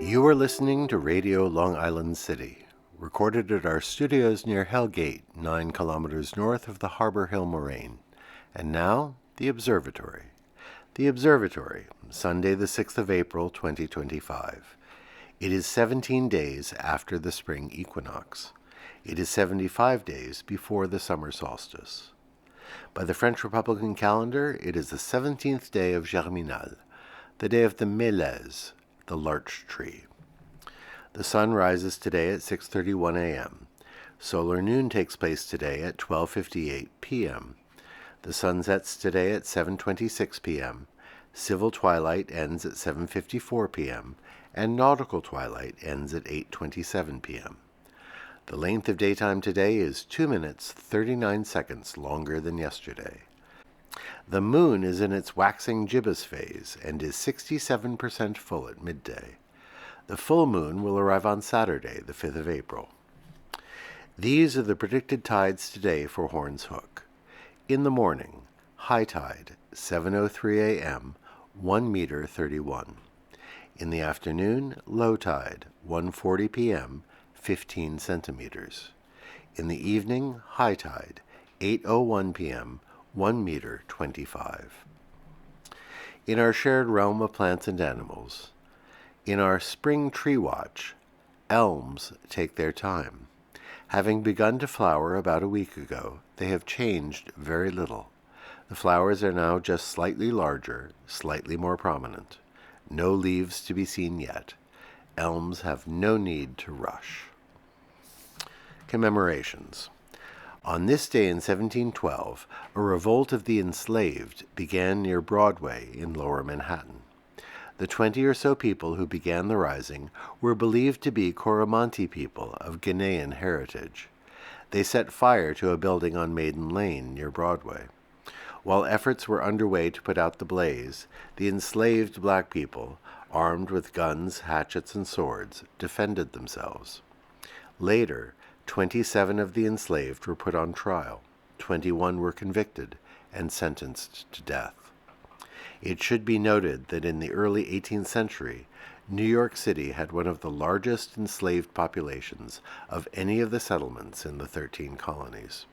You are listening to Radio Long Island City, recorded at our studios near Hell Gate, 9 kilometers north of the Harbor Hill Moraine. And now, the Observatory. The Observatory, Sunday the 6th of April, 2025. It is 17 days after the spring equinox. It is 75 days before the summer solstice. By the French Republican calendar, it is the 17th day of Germinal, the day of the mélèze, the larch tree. The sun rises today at 6:31 a.m. Solar noon takes place today at 12:58 p.m. The sun sets today at 7:26 p.m. Civil twilight ends at 7:54 p.m. and nautical twilight ends at 8:27 p.m. The length of daytime today is 2 minutes 39 seconds longer than yesterday. The moon is in its waxing gibbous phase and is 67% full at midday. The full moon will arrive on Saturday, the 5th of April. These are the predicted tides today for Horns Hook. In the morning, high tide, 7:03 a.m., 1 meter 31. In the afternoon, low tide, 1:40 p.m., 15 centimeters. In the evening, high tide, 8:01 p.m., 1 meter 25. In our shared realm of plants and animals, in our spring tree watch, elms take their time. Having begun to flower about a week ago, they have changed very little. The flowers are now just slightly larger, slightly more prominent. No leaves to be seen yet. Elms have no need to rush. Commemorations. On this day in 1712, a revolt of the enslaved began near Broadway in Lower Manhattan. The 20 or so people who began the rising were believed to be Coromantee people of Ghanaian heritage. They set fire to a building on Maiden Lane near Broadway. While efforts were underway to put out the blaze, the enslaved black people, armed with guns, hatchets, and swords, defended themselves. Later, 27 of the enslaved were put on trial, 21 were convicted, and sentenced to death. It should be noted that in the early 18th century, New York City had one of the largest enslaved populations of any of the settlements in the 13 colonies.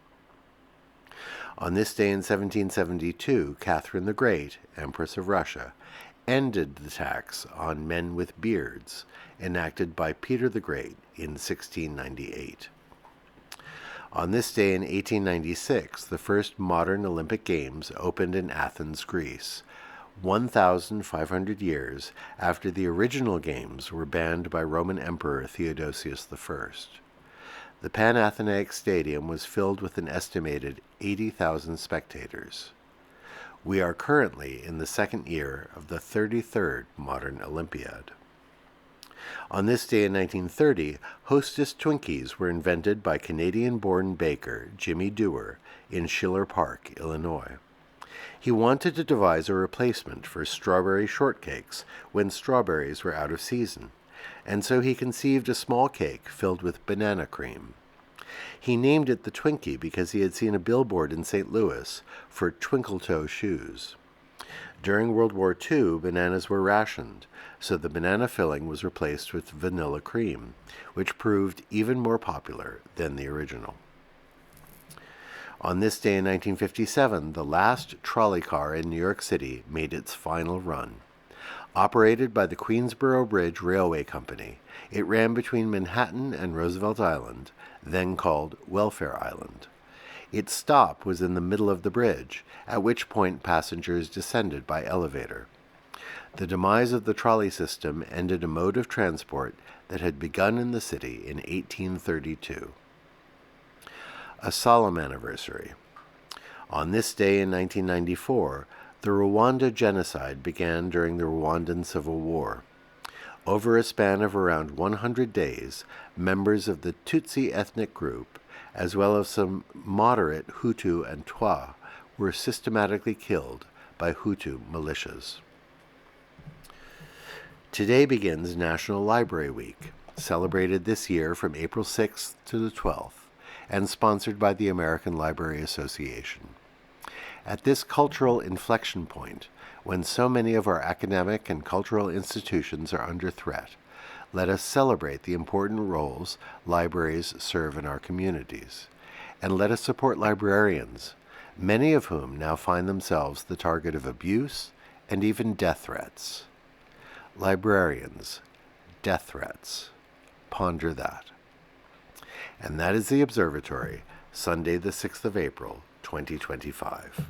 On this day in 1772, Catherine the Great, Empress of Russia, ended the tax on men with beards, enacted by Peter the Great in 1698. On this day in 1896, the first modern Olympic Games opened in Athens, Greece, 1,500 years after the original Games were banned by Roman Emperor Theodosius I. The Panathenaic Stadium was filled with an estimated 80,000 spectators. We are currently in the second year of the 33rd Modern Olympiad. On this day in 1930, Hostess Twinkies were invented by Canadian-born baker Jimmy Dewar in Schiller Park, Illinois. He wanted to devise a replacement for strawberry shortcakes when strawberries were out of season, and so he conceived a small cake filled with banana cream. He named it the Twinkie because he had seen a billboard in St. Louis for twinkle-toe shoes. During World War II, bananas were rationed, so the banana filling was replaced with vanilla cream, which proved even more popular than the original. On this day in 1957, the last trolley car in New York City made its final run. Operated by the Queensboro Bridge Railway Company, it ran between Manhattan and Roosevelt Island, then called Welfare Island. Its stop was in the middle of the bridge, at which point passengers descended by elevator. The demise of the trolley system ended a mode of transport that had begun in the city in 1832. A solemn anniversary. On this day in 1994, the Rwanda genocide began during the Rwandan Civil War. Over a span of around 100 days, members of the Tutsi ethnic group, as well as some moderate Hutu and Twa, were systematically killed by Hutu militias. Today begins National Library Week, celebrated this year from April 6th to the 12th, and sponsored by the American Library Association. At this cultural inflection point, when so many of our academic and cultural institutions are under threat, Let us celebrate the important roles libraries serve in our communities. And let us support librarians, many of whom now find themselves the target of abuse and even death threats. Librarians, death threats. Ponder that. And that is the Observatory, Sunday the 6th of April, 2025.